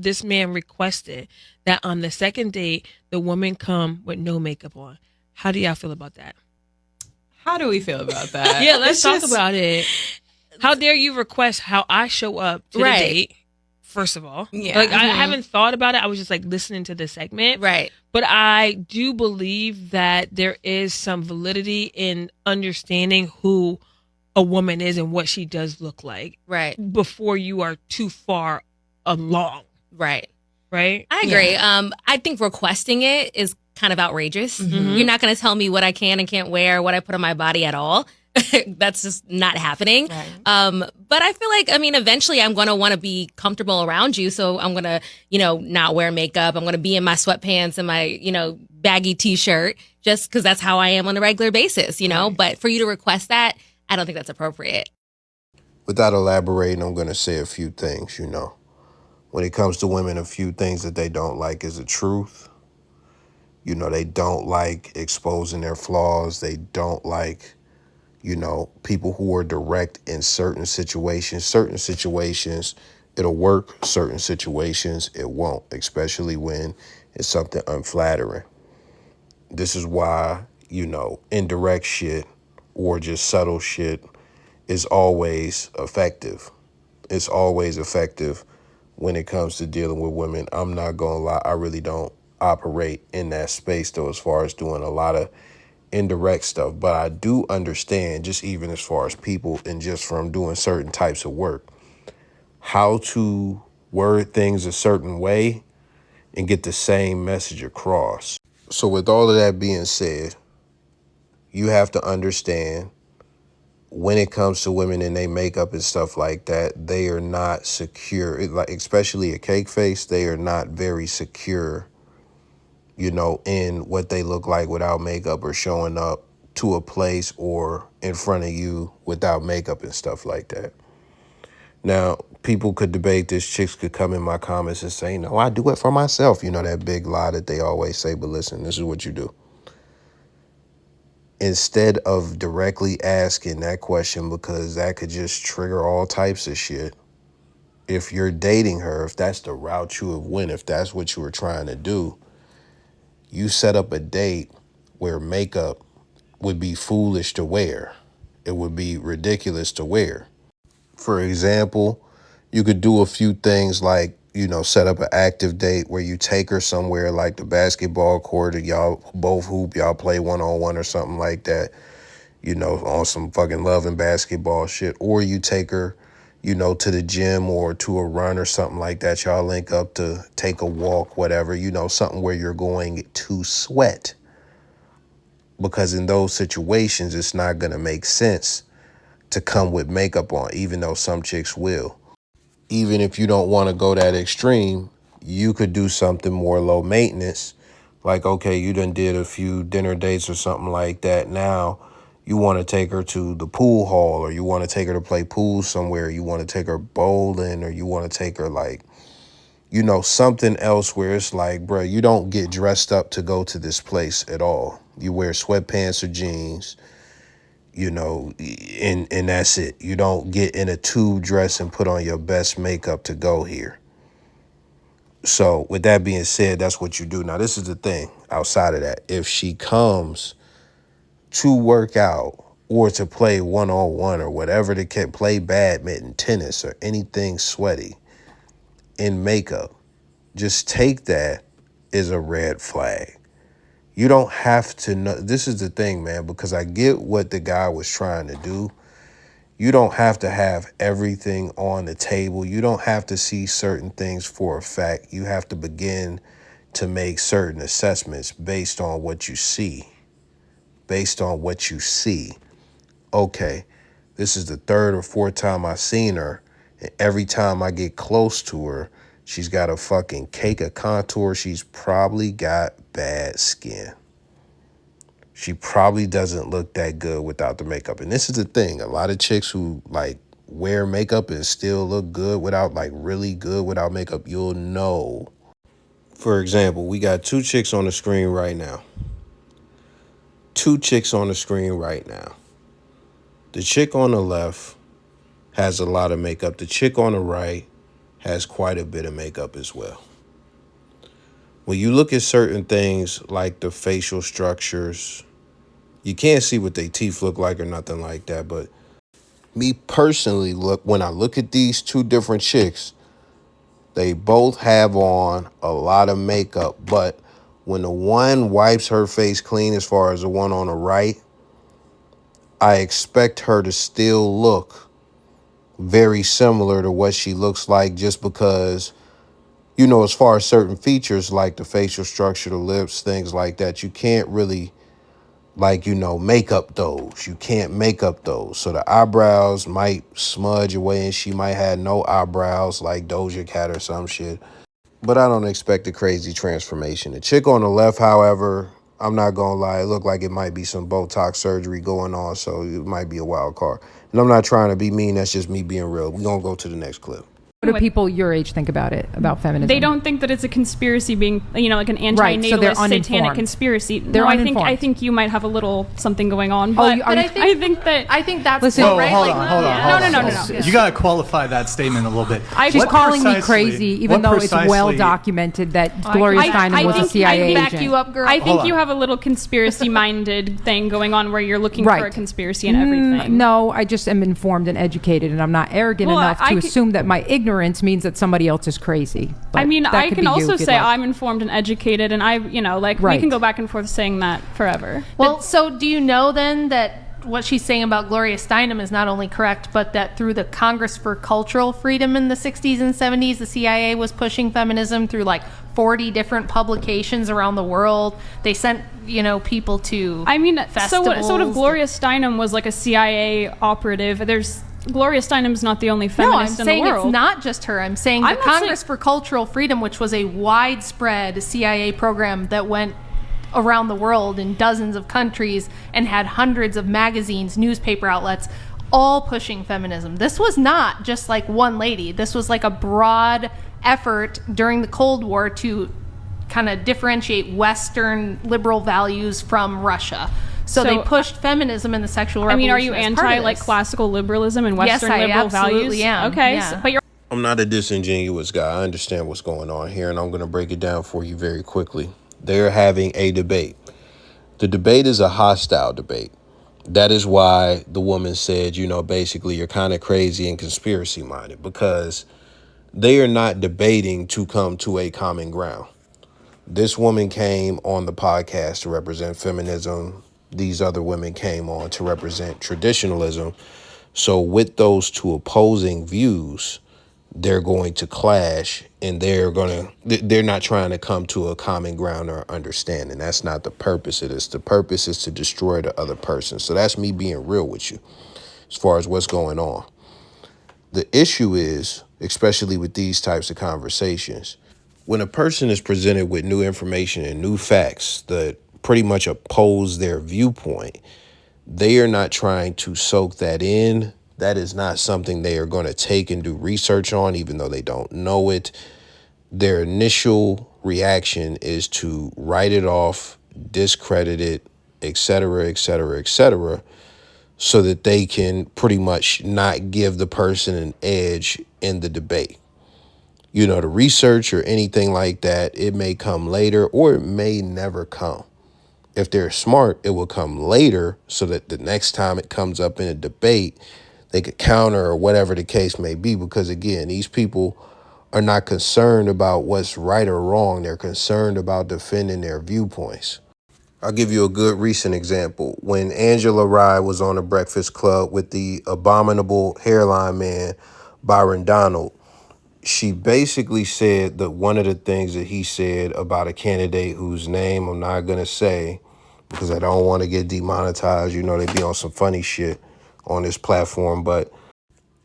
This man requested that on the second date, the woman come with no makeup on. How do y'all feel about that? How do we feel about that? Yeah, let's talk about it. How dare you request how I show up to the date? First of all, like I haven't thought about it. I was just like listening to the segment, Right. But I do believe that there is some validity in understanding who a woman is and what she does look like, Right. before you are too far along, Right. right? I agree. I think requesting it is kind of outrageous. You're not going to tell me what I can and can't wear, what I put on my body at all. That's just not happening. Right. But I feel like, I mean, eventually I'm going to want to be comfortable around you. So I'm going to, not wear makeup. I'm going to be in my sweatpants and my, baggy t-shirt just because that's how I am on a regular basis, Right. But for you to request that, I don't think that's appropriate. Without elaborating, I'm going to say a few things, When it comes to women, a few things that they don't like is the truth. They don't like exposing their flaws. They don't like, people who are direct in certain situations. Certain situations, it'll work. Certain situations, it won't, especially when it's something unflattering. This is why, indirect shit or just subtle shit is always effective. It's always effective when it comes to dealing with women. I'm not gonna lie, I really don't operate in that space though, as far as doing a lot of indirect stuff. But I do understand, just even as far as people and just from doing certain types of work, how to word things a certain way and get the same message across. So with all of that being said, you have to understand when it comes to women and they makeup and stuff like that, they are not secure. Like especially a cake face, they are not very secure, in what they look like without makeup or showing up to a place or in front of you without makeup and stuff like that. Now, people could debate this. Chicks could come in my comments and say, no, I do it for myself. That big lie that they always say. But listen, this is what you do. Instead of directly asking that question, because that could just trigger all types of shit. If you're dating her, if that's the route you have went, if that's what you were trying to do, you set up a date where makeup would be foolish to wear. It would be ridiculous to wear. For example, you could do a few things like, set up an active date where you take her somewhere like the basketball court, or y'all both hoop, y'all play one-on-one or something like that, on some fucking love and basketball shit. Or you take her, to the gym or to a run or something like that. Y'all link up to take a walk, whatever, something where you're going to sweat. Because in those situations, it's not going to make sense to come with makeup on, even though some chicks will. Even if you don't want to go that extreme, you could do something more low maintenance. Like, okay, you done did a few dinner dates or something like that. Now you want to take her to the pool hall, or you want to take her to play pool somewhere. You want to take her bowling, or you want to take her like, something else where it's like, bro, you don't get dressed up to go to this place at all. You wear sweatpants or jeans, and that's it. You don't get in a tube dress and put on your best makeup to go here. So with that being said, that's what you do. Now, this is the thing outside of that. If she comes to work out or to play one-on-one or whatever, to play badminton, tennis, or anything sweaty in makeup, just take that as a red flag. You don't have to know. This is the thing, man, because I get what the guy was trying to do. You don't have to have everything on the table. You don't have to see certain things for a fact. You have to begin to make certain assessments based on what you see. Based on what you see. Okay, this is the third or fourth time I've seen her, and every time I get close to her, she's got a fucking cake of contour. She's probably got bad skin. She probably doesn't look that good without the makeup. And this is the thing. A lot of chicks who like wear makeup and still look good without, like really good without makeup, you'll know. For example, we got two chicks on the screen right now. Two chicks on the screen right now. The chick on the left has a lot of makeup. The chick on the right has quite a bit of makeup as well. When you look at certain things like the facial structures, you can't see what their teeth look like or nothing like that. But me personally, when I look at these two different chicks, they both have on a lot of makeup. But when the one wipes her face clean, as far as the one on the right, I expect her to still look very similar to what she looks like, just because, as far as certain features like the facial structure, the lips, things like that, you can't really make up those. You can't make up those. So the eyebrows might smudge away and she might have no eyebrows like Doja Cat or some shit. But I don't expect a crazy transformation. The chick on the left, however, I'm not going to lie, it looked like it might be some Botox surgery going on, so it might be a wild card. And I'm not trying to be mean, that's just me being real. We're going to go to the next clip. What do people your age think about it, about feminism? They don't think that it's a conspiracy being, like an antinatalist, satanic conspiracy. They're uninformed. I think you might have a little something going on. But, I think that's Listen, right. Hold on. No. You got to qualify that statement a little bit. She's calling me crazy, even though it's well documented that Gloria Steinem was a CIA agent. I back you up, girl. I think you have a little conspiracy-minded thing going on where you're looking for a conspiracy and everything. No, I just am informed and educated, and I'm not arrogant enough to assume that my ignorance means that somebody else is crazy. But I can also say I'm informed and educated, and we can go back and forth saying that forever. Well, so do you know then that what she's saying about Gloria Steinem is not only correct, but that through the Congress for Cultural Freedom in the 60s and 70s, the CIA was pushing feminism through 40 different publications around the world. They sent, people to festivals. So what if Gloria Steinem was like a CIA operative? Gloria Steinem's not the only feminist in the world. No, I'm saying it's not just her. I'm saying the Congress for Cultural Freedom, which was a widespread CIA program that went around the world in dozens of countries and had hundreds of magazines, newspaper outlets, all pushing feminism. This was not just one lady. This was a broad effort during the Cold War to kind of differentiate Western liberal values from Russia. So they pushed feminism and the sexual revolution. Are you anti classical liberalism and Western liberal values? Yes, I absolutely am. Okay, yeah. But you're. I'm not a disingenuous guy. I understand what's going on here, and I'm going to break it down for you very quickly. They're having a debate. The debate is a hostile debate. That is why the woman said, basically you're kind of crazy and conspiracy minded, because they are not debating to come to a common ground. This woman came on the podcast to represent feminism. These other women came on to represent traditionalism. So with those two opposing views, they're going to clash, and they're not trying to come to a common ground or understanding. That's not the purpose of this. The purpose is to destroy the other person. So that's me being real with you as far as what's going on. The issue is, especially with these types of conversations, when a person is presented with new information and new facts that pretty much oppose their viewpoint, they are not trying to soak that in. That is not something they are going to take and do research on, even though they don't know it. Their initial reaction is to write it off, discredit it, etc., etc., etc., so that they can pretty much not give the person an edge in the debate. The research or anything like that, it may come later or it may never come. If they're smart, it will come later so that the next time it comes up in a debate, they could counter or whatever the case may be. Because again, these people are not concerned about what's right or wrong. They're concerned about defending their viewpoints. I'll give you a good recent example. When Angela Rye was on the Breakfast Club with the abominable hairline man, Byron Donald, she basically said that one of the things that he said about a candidate whose name I'm not going to say because I don't want to get demonetized. They be on some funny shit on this platform. But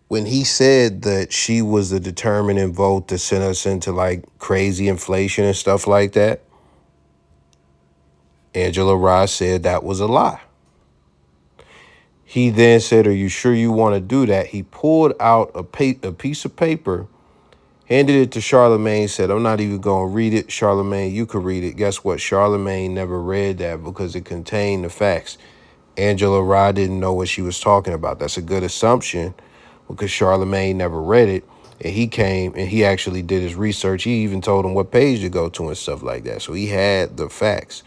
when he said that she was the determining vote to send us into crazy inflation and stuff like that, Angela Rye said that was a lie. He then said, "Are you sure you want to do that?" He pulled out a piece of paper, handed it to Charlamagne, said, "I'm not even going to read it. Charlamagne, you could read it." Guess what? Charlamagne never read that because it contained the facts. Angela Rye didn't know what she was talking about. That's a good assumption because Charlamagne never read it. And he came and he actually did his research. He even told him what page to go to and stuff like that. So he had the facts.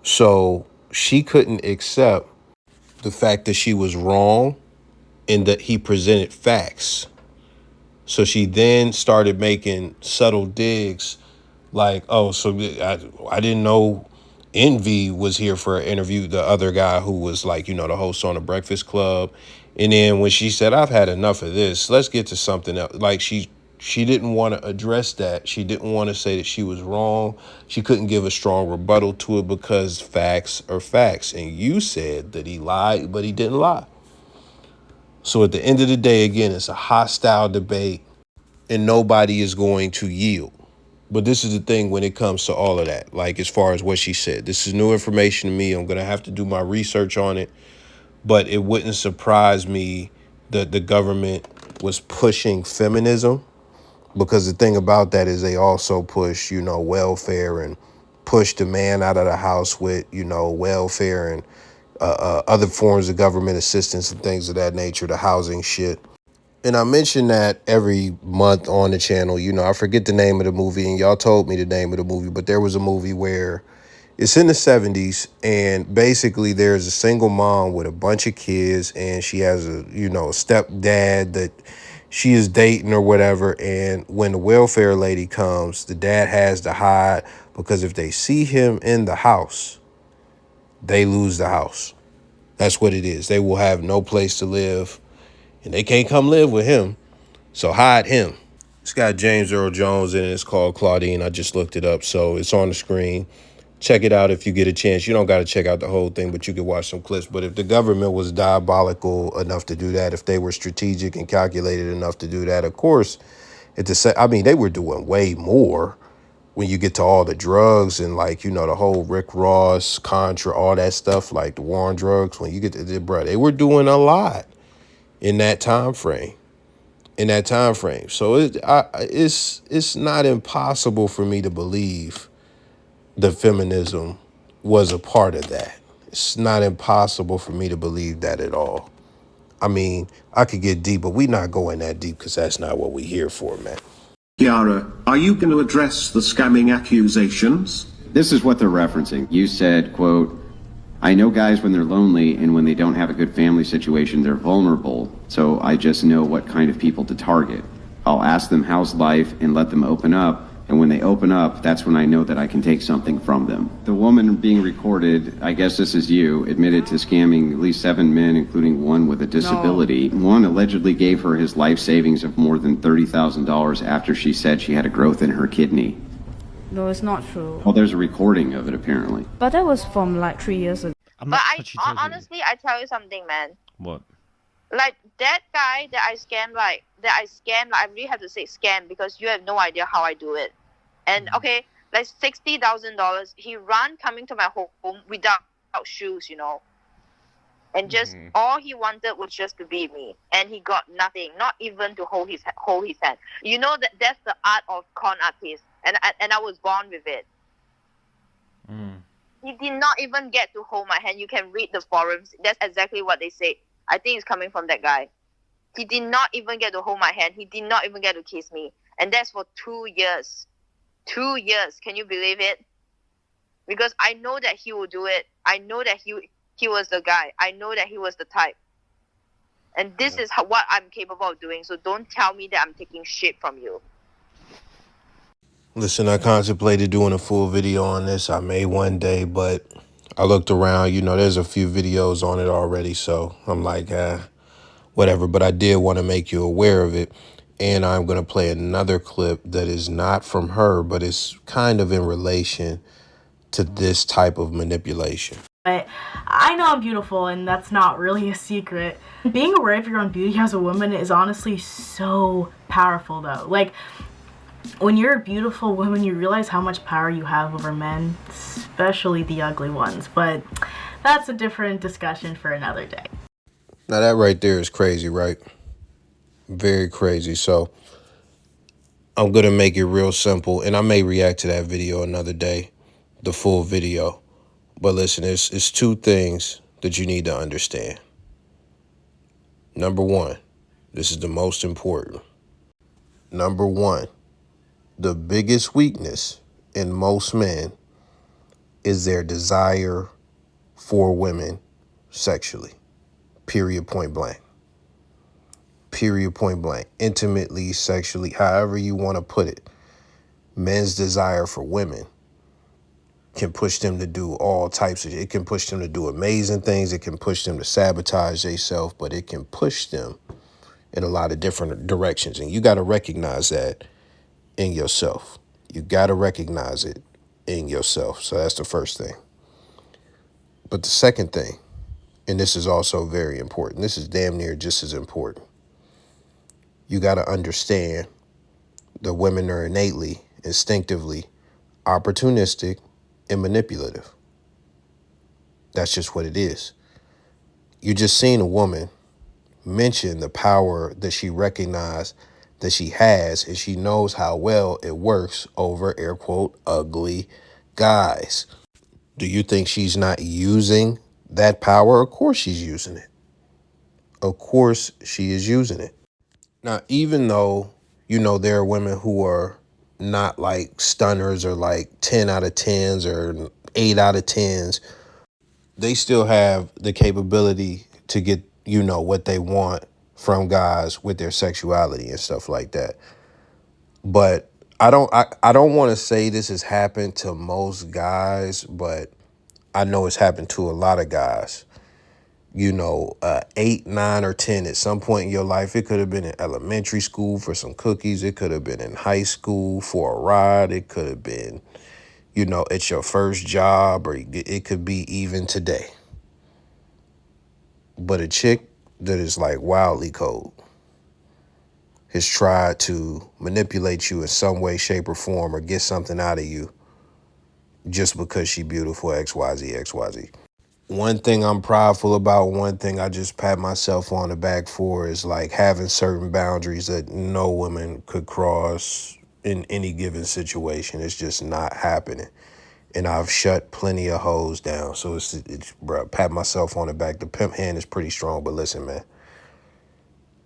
So she couldn't accept the fact that she was wrong and that he presented facts. So she then started making subtle digs like, oh, so I didn't know Envy was here for an interview, the other guy who was like, the host on the Breakfast Club. And then when she said, I've had enough of this, let's get to something else. Like she didn't want to address that. She didn't want to say that she was wrong. She couldn't give a strong rebuttal to it because facts are facts. And you said that he lied, but he didn't lie. So at the end of the day, again, it's a hostile debate and nobody is going to yield. But this is the thing when it comes to all of that, like as far as what she said, this is new information to me. I'm going to have to do my research on it, but it wouldn't surprise me that the government was pushing feminism, because the thing about that is they also push, welfare and push the man out of the house with, welfare and other forms of government assistance and things of that nature, the housing shit. And I mention that every month on the channel. I forget the name of the movie, and y'all told me the name of the movie, but there was a movie where it's in the 70s, and basically there's a single mom with a bunch of kids, and she has a stepdad that she is dating or whatever. And when the welfare lady comes, the dad has to hide, because if they see him in the house, they lose the house. That's what it is. They will have no place to live, and they can't come live with him. So hide him. It's got James Earl Jones in it. It's called Claudine. I just looked it up, so it's on the screen. Check it out if you get a chance. You don't got to check out the whole thing, but you can watch some clips. But if the government was diabolical enough to do that, if they were strategic and calculated enough to do that, of course, they were doing way more when you get to all the drugs and the whole Rick Ross, Contra, all that stuff, like the war on drugs. When you get to they were doing a lot in that time frame. So it's not impossible for me to believe that feminism was a part of that. It's not impossible for me to believe that at all. I mean, I could get deep, but we're not going that deep because that's not what we're here for, man. Kiara, are you going to address the scamming accusations? This is what they're referencing. You said, quote, I know guys when they're lonely and when they don't have a good family situation, they're vulnerable. So I just know what kind of people to target. I'll ask them how's life and let them open up. And when they open up, that's when I know that I can take something from them. The woman being recorded, I guess this is you, admitted to scamming at least 7 men, including one with a disability. No. One allegedly gave her his life savings of more than $30,000 after she said she had a growth in her kidney. No, it's not true. Well, there's a recording of it, apparently. But that was from 3 years ago. But honestly, I tell you something, man. What? Like that guy that I scam, I really have to say scam because you have no idea how I do it. And okay, like $60,000, he ran coming to my home without shoes, and just all he wanted was just to be me, and he got nothing, not even to hold his hand. That's the art of con artist, and I was born with it. He did not even get to hold my hand. You can read the forums. That's exactly what they say. I think it's coming from that guy. He did not even get to hold my hand. He did not even get to kiss me. And that's for 2 years. 2 years. Can you believe it? Because I know that he will do it. I know that he was the guy. I know that he was the type. And this is what I'm capable of doing. So don't tell me that I'm taking shit from you. Listen, I contemplated doing a full video on this. I may one day, but I looked around, there's a few videos on it already. So I'm like, whatever. But I did want to make you aware of it. And I'm going to play another clip that is not from her, but it's kind of in relation to this type of manipulation. But I know I'm beautiful, and that's not really a secret. Being aware of your own beauty as a woman is honestly so powerful, though. Like, when you're a beautiful woman, you realize how much power you have over men, especially the ugly ones. But that's a different discussion for another day. Now that right there is crazy, right? Very crazy. So I'm going to make it real simple, and I may react to that video another day, the full video. But listen, it's 2 things that you need to understand. Number 1, this is the most important. Number one, the biggest weakness in most men is their desire for women sexually. Period, point blank. Period, point blank. Intimately, sexually, however you want to put it. Men's desire for women can push them to do all types of, it can push them to do amazing things. It can push them to sabotage themselves, but it can push them in a lot of different directions. And you got to recognize that in yourself. You got to recognize it in yourself. So that's the first thing. But the second thing, and this is also very important, this is damn near just as important. You got to understand that women are innately, instinctively opportunistic and manipulative. That's just what it is. You just seen a woman mention the power that she recognized that she has, and she knows how well it works over, air quote, ugly guys. Do you think she's not using that power? Of course she's using it. Of course she is using it. Now, even though, there are women who are not like stunners or like 10 out of 10s or 8 out of 10s, they still have the capability to get, what they want from guys with their sexuality and stuff like that. But I don't want to say this has happened to most guys, but I know it's happened to a lot of guys. 8, 9, or 10 at some point in your life. It could have been in elementary school for some cookies. It could have been in high school for a ride. It could have been, it's your first job, or it could be even today. But a chick that is like wildly cold has tried to manipulate you in some way, shape, or form, or get something out of you just because she beautiful, XYZ, XYZ. One thing I'm prideful about, one thing I just pat myself on the back for is like having certain boundaries that no woman could cross in any given situation. It's just not happening. And I've shut plenty of hoes down. So it's bro, pat myself on the back. The pimp hand is pretty strong, but listen, man.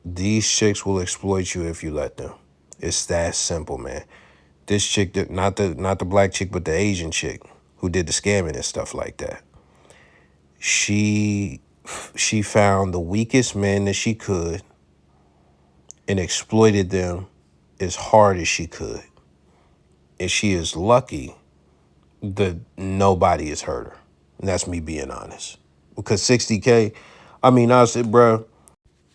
These chicks will exploit you if you let them. It's that simple, man. This chick, not the black chick, but the Asian chick who did the scamming and stuff like that. She found the weakest men that she could and exploited them as hard as she could. And she is lucky that nobody has hurt her. And that's me being honest. Because 60K, I said, bro,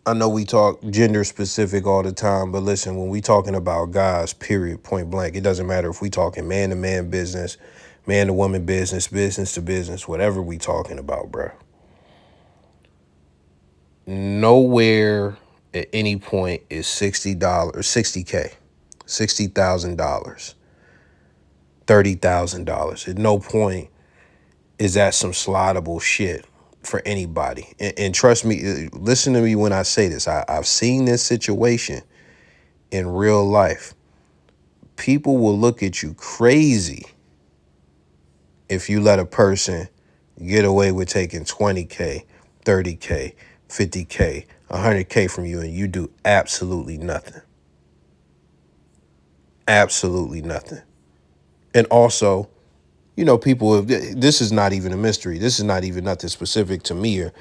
I know we talk gender specific all the time, but listen, when we talking about guys, period, point blank, it doesn't matter if we talking man to man business, man to woman business, business to business, whatever we talking about, bro. Nowhere at any point is $60, $60K, $60,000, $30,000. At no point is that some slottable shit for anybody. And trust me, listen to me when I say this. I've seen this situation in real life. People will look at you crazy if you let a person get away with taking 20K, 30K, 50K, 100K from you and you do absolutely nothing. Absolutely nothing. And also, people, this is not even a mystery. This is not even nothing specific to me or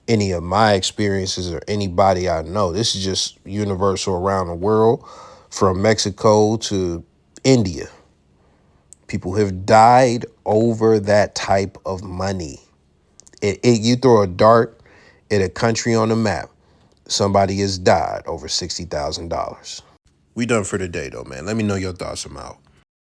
any of my experiences or anybody I know. This is just universal around the world, from Mexico to India. People have died over that type of money. You throw a dart at a country on the map, somebody has died over $60,000. We done for today, though, man. Let me know your thoughts. I'm out.